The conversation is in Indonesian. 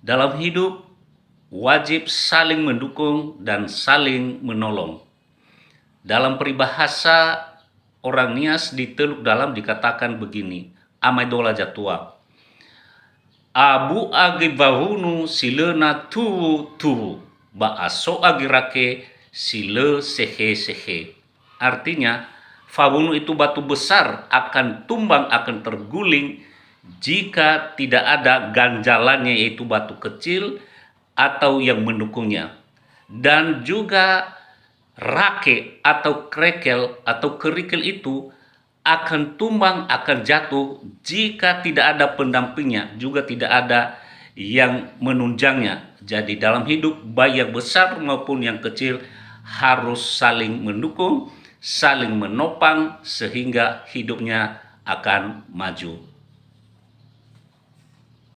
Dalam hidup wajib saling mendukung dan saling menolong. Dalam peribahasa orang Nias di Teluk Dalam dikatakan begini, amai dola jatua. Abu agi bahunu silena tu ba aso agi rake sile sehe. Artinya, fabunu itu batu besar akan tumbang, akan terguling jika tidak ada ganjalannya, yaitu batu kecil atau yang mendukungnya. Dan juga rake atau krekel atau kerikil itu akan tumbang, akan jatuh jika tidak ada pendampingnya, juga tidak ada yang menunjangnya. Jadi dalam hidup, baik yang besar maupun yang kecil harus saling mendukung, saling menopang sehingga hidupnya akan maju.